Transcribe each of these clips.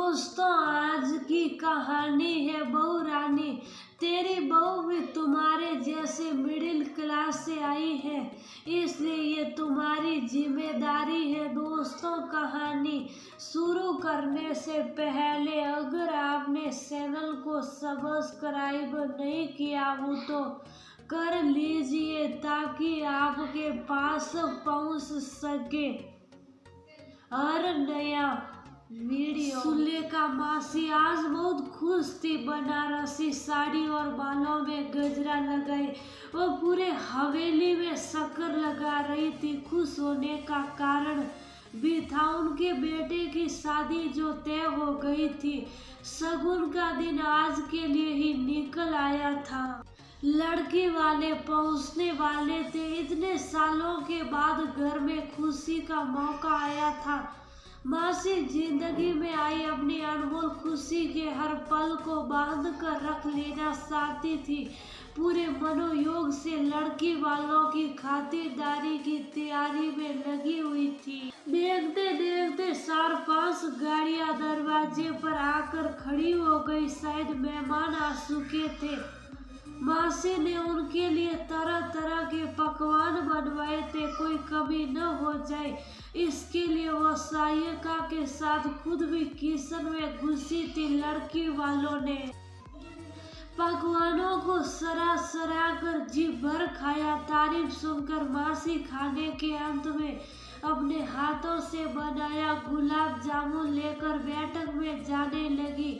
दोस्तों, आज की कहानी है बहू रानी। तेरी बहू भी तुम्हारे जैसे मिडिल क्लास से आई है, इसलिए ये तुम्हारी जिम्मेदारी है। दोस्तों, कहानी शुरू करने से पहले अगर आपने चैनल को सब्सक्राइब नहीं किया हो तो कर लीजिए ताकि आपके पास पहुंच सके हर नया वीडियो। सुलेखा मासी आज बहुत खुश थी। बनारसी साड़ी और बालों में गजरा लगाए वो पूरे हवेली में शक्कर लगा रही थी। खुश होने का कारण भी था उनके बेटे की शादी जो तय हो गई थी। शगुन का दिन आज के लिए ही निकल आया था। लड़की वाले पहुंचने वाले थे। इतने सालों के बाद घर में खुशी का मौका आया था। मासी जिंदगी में आई अपनी अनमोल खुशी के हर पल को बांध कर रख लेना चाहती थी। पूरे मनोयोग से लड़की वालों की खातिरदारी की तैयारी में लगी हुई थी। देखते देखते 4-5 गाड़ियां दरवाजे पर आकर खड़ी हो गई। शायद मेहमान आ चुके थे। मासी ने उनके लिए तरह तरह के पकवान बनवाए थे, कोई कमी न हो जाए इसके लिए वो सहायिका के साथ खुद भी किचन में घुसी थी। लड़की वालों ने पकवानों को सरा कर जी भर खाया। तारीफ सुनकर मासी खाने के अंत में अपने हाथों से बनाया गुलाब जामुन लेकर बैठक में जाने लगी।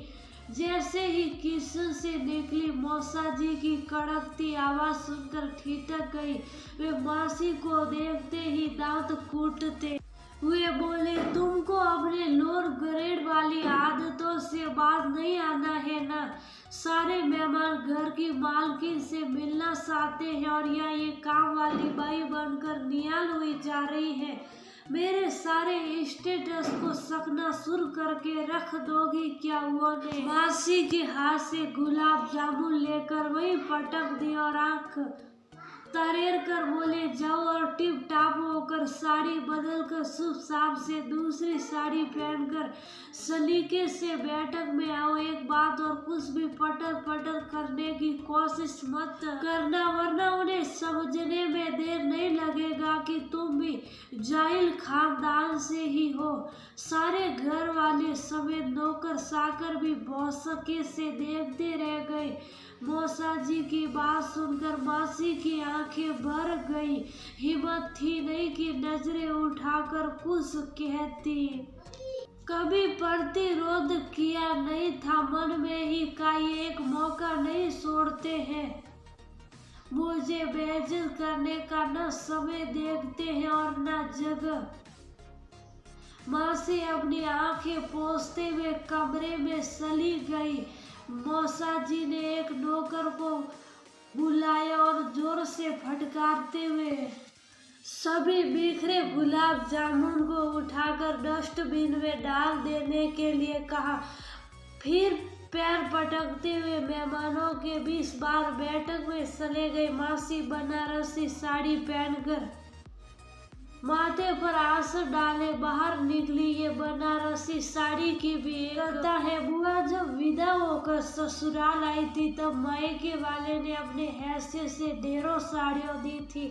जैसे ही किचन से निकली मौसा जी की कड़कती आवाज सुनकर ठिठक गई। वे मासी को देखते ही दांत कूटते हुए बोले, तुमको अपने लोअर ग्रेड वाली आदतों से बाज नहीं आना है ना। सारे मेहमान घर की मालकिन से मिलना चाहते हैं और यहाँ ये काम वाली बाई बनकर निहाल हुई जा रही है। मेरे सारे स्टेटस को सकनासुर करके रख दोगी क्या? वो ने मासी के हाथ से गुलाब जामुन लेकर वही पटक दी और आंख तरेर कर बोले, जाओ और टिप टाप होकर साड़ी बदल कर शुभ शाम से दूसरी साड़ी पहनकर सलीके से बैठक में आओ। एक बात और, कुछ भी पटर पटर करने की कोशिश मत करना वरना उन्हें समझने में देर नहीं लगेगा कि तुम भी जाहिल खानदान से ही हो। सारे घर वाले समेत नौकर चाकर भी भौसके से देखते रह गए। मौसा जी की बात सुनकर मासी की आंखें भर गई। हिम्मत थी नहीं कि नजरें उठाकर कुछ कहती। कभी प्रतिरोध किया नहीं था। मन में ही का ये एक मौका नहीं छोड़ते हैं। मुझे बेइज्जत करने का न समय देखते हैं और न जगह। मासी अपनी आंखें पोंछते हुए कमरे में चली गई। मौसा जी ने एक नौकर को बुलाया और जोर से फटकारते हुए सभी बिखरे गुलाब जामुन को उठाकर डस्टबिन में डाल देने के लिए कहा। फिर पैर पटकते हुए मेहमानों के 20 बार बैठक में चले गए। मासी बनारसी साड़ी पहनकर माथे पर आंसू डाले बाहर निकली। ये बनारसी साड़ी की भी कहता है, बुआ जब विदा होकर ससुराल आई थी तब मायके वाले ने अपने हैसियत से ढेरों साड़ियाँ दी थी,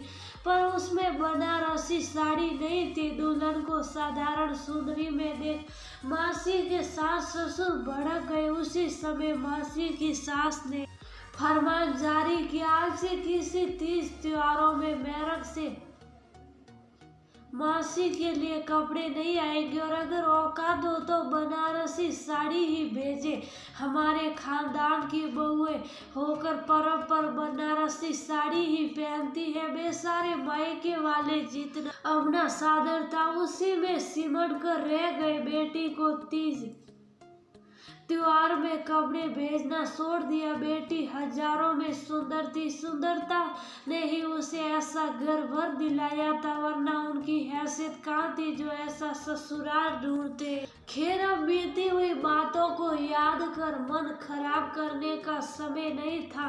पर उसमें बनारसी साड़ी नहीं थी। दुल्हन को साधारण सुंदरी में देख मासी के सास ससुर भड़क गए। उसी समय मासी की सास ने फरमान जारी किया, आज से किसी तीज त्योहारों में मेरठ से मासी के लिए कपड़े नहीं आएंगे और अगर औकात हो तो बनारसी साड़ी ही भेजे। हमारे खानदान की बहुएं होकर पर्व पर बनारसी साड़ी ही पहनती है। बेचारे मायके वाले जितना अपना सादर था उसी में सिमट कर रह गए। बेटी को तीज त्योहार में कपड़े भेजना छोड़ दिया। बेटी हजारों में सुंदर थी। सुंदरता ने ही उसे ऐसा घर भर दिलाया था, वरना उनकी हैसियत कहाँ थी जो ऐसा ससुराल ढूंढते। खैर, अब बीती हुई बातों को याद कर मन खराब करने का समय नहीं था।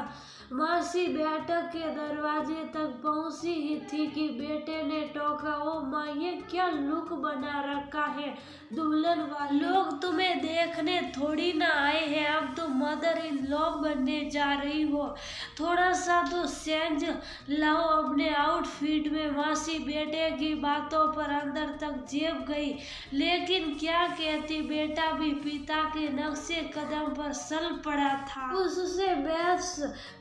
मासी बैठक के दरवाजे तक पहुंची ही थी कि बेटे ने टोका, ओ माँ, ये क्या लुक बना रखा है दुल्हन वाले लोग तुम्हें देख देखने थोड़ी ना आए हैं, अब तो मदर इन लॉ बनने जा रही हो। थोड़ा सा तो सेंस लाओ अपने आउटफिट में। मासी बेटे की बातों पर अंदर तक झेप गई, लेकिन क्या कहती, बेटा भी पिता के नक्शे कदम पर चल पड़ा था। उससे बहस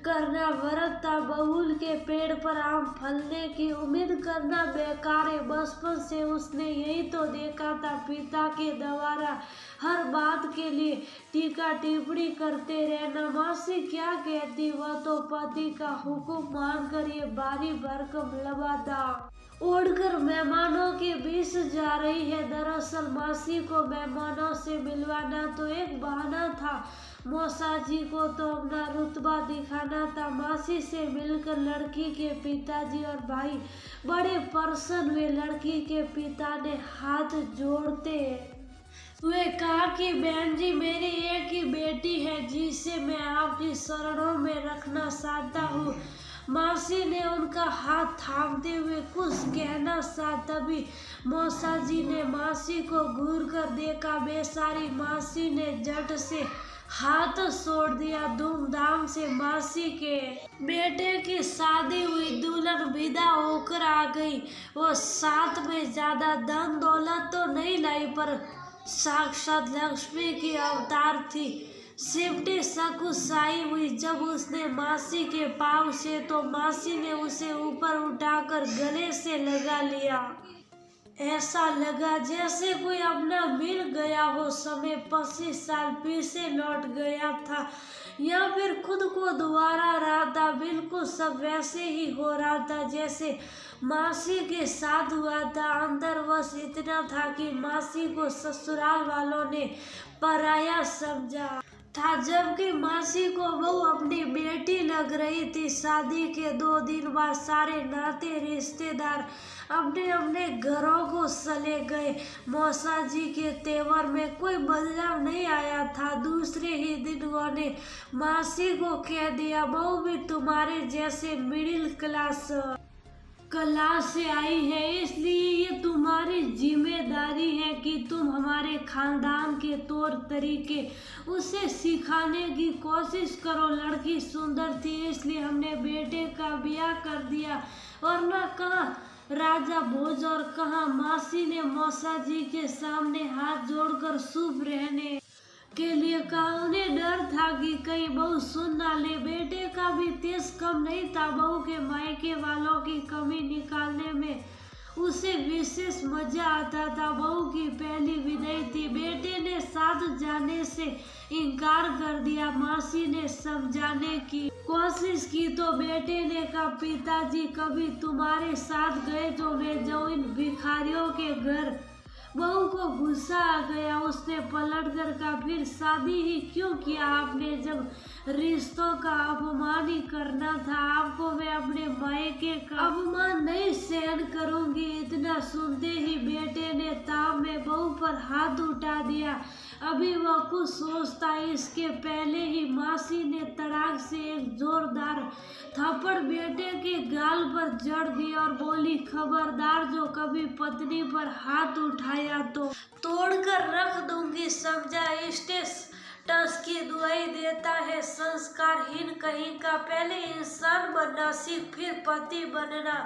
करना व्रत था, बबूल के पेड़ पर आम फलने की उम्मीद करना बेकार है। बचपन से उसने यही तो देखा था, पिता के द्वारा हर बात के लिए टीका टिप्पणी करते रहना। मासी क्या कहती, वह तो पति का हुक्म मानकर ये बारी भरकम लबादा ओढ़कर मेहमानों के बीच जा रही है। दरअसल मासी को मेहमानों से मिलवाना तो एक बहाना था, मौसा जी को तो अपना रुतबा दिखाना था। मासी से मिलकर लड़की के पिताजी और भाई बड़े प्रसन्न हुए। लड़की के पिता ने हाथ जोड़ते वे कहा कि बहन जी, मेरी एक ही बेटी है जिसे मैं आपकी शरणों में रखना चाहता हूँ। मासी ने उनका हाथ थामते हुए कुछ कहना सा, तभी मौसा जी ने मासी को घूर कर देखा। बेचारी मासी ने झट से हाथ छोड़ दिया। धूमधाम से मासी के बेटे की शादी हुई, दुल्हन विदा होकर आ गई। वो साथ में ज्यादा धन दौलत तो नहीं लाई, पर साक्षात लक्ष्मी की अवतार थी। सिमटी सकुचाई हुई जब उसने मासी के पाँव से, तो मासी ने उसे ऊपर उठाकर गले से लगा लिया। ऐसा लगा जैसे कोई अपना मिल गया हो, समय 25 साल पीछे लौट गया था, या फिर खुद को दोबारा रहा था। बिल्कुल सब वैसे ही हो रहा था जैसे मासी के साथ हुआ था। अंदर बस इतना था कि मासी को ससुराल वालों ने पराया समझा था, जबकि मासी को वो अपनी बेटी लग रही थी। शादी के 2 दिन बाद सारे नाते रिश्तेदार अपने अपने घरों को चले गए। मौसा जी के तेवर में कोई बदलाव नहीं आया था। दूसरे ही दिन उन्होंने मासी को कह दिया, बहू भी तुम्हारे जैसे मिडिल क्लास से आई है, इसलिए ये तुम्हारी जिम्मेदारी है कि तुम हमारे खानदान के तौर तरीके उसे सिखाने की कोशिश करो। लड़की सुंदर थी, इसलिए हमने बेटे का ब्याह कर दिया, और न कहा राजा भोज और कहा। मासी ने मौसा जी के सामने हाथ जोड़कर शुभ रहने के लिए कहा। उन्हें डर था कि कहीं बहू सुन ना ले। बेटे का भी तेज कम नहीं था। बहू के मायके वालों की कमी निकालने में उसे विशेष मजा आता था। बहू की पहली विदाई थी, बेटे ने साथ जाने से इनकार कर दिया। मासी ने समझाने की कोशिश की तो बेटे ने कहा, पिताजी कभी तुम्हारे साथ गए तो मैं जाऊं इन भिखारियों के घर। बहू को गुस्सा आ गया। उसने पलट कर कहा, फिर शादी ही क्यों किया आपने, जब रिश्तों का अपमान ही करना था। आपको मैं अपने मायके का अपमान नहीं सहन करूंगी। इतना सुनते ही बेटे ने ताव में बहू पर हाथ उठा दिया। अभी वह कुछ सोचता, इसके पहले ही मासी ने तड़ाक से एक जोरदार थप्पड़ बेटे के गाल पर जड़ दी और बोली, खबरदार जो कभी पत्नी पर हाथ उठाया तो तोड़कर रख दूंगी, समझा। स्टेटस की दुआई देता है संस्कारहीन कहीं का। पहले इंसान बनना सीख, फिर पति बनना।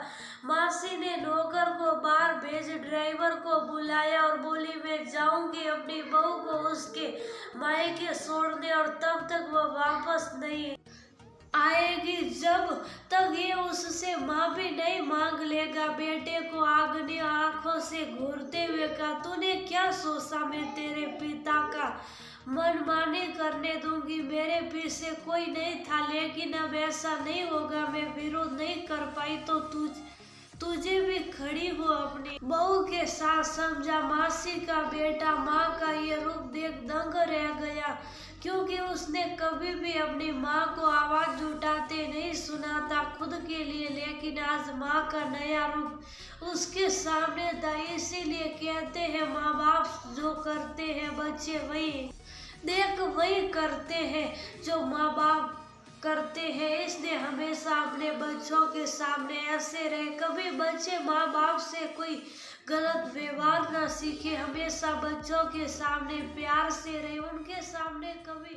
मासी ने नौकर को बाहर भेज ड्राइवर को बुलाया और बोली, मैं जाऊंगी अपनी बहू को उसके मायके छोड़ने, और तब तक वह वापस नहीं आएगी जब तक ये उससे माफी नहीं मांग लेगा। बेटे को आगनी आंखों से घूरते हुए कहा, तूने क्या सोचा मैं तेरे पिता का मनमानी करने दूंगी। मेरे पीछे कोई नहीं था, लेकिन अब ऐसा नहीं होगा। मैं विरोध नहीं कर पाई तो तुझे भी खड़ी हो अपनी बहू के साथ, समझा। मासी का बेटा माँ का ये रूप देख दंग रह गया, क्योंकि उसने कभी भी अपनी माँ को आवाज उठाते नहीं सुना था खुद के लिए, लेकिन आज माँ का नया रूप उसके सामने था। इसीलिए कहते हैं माँ बाप जो करते हैं बच्चे वही करते हैं जो माँ बाप करते हैं। इसलिए हमेशा अपने बच्चों के सामने ऐसे रहे, कभी बच्चे माँ बाप से कोई गलत व्यवहार न सीखे। हमेशा बच्चों के सामने प्यार से रहे, सामने कभी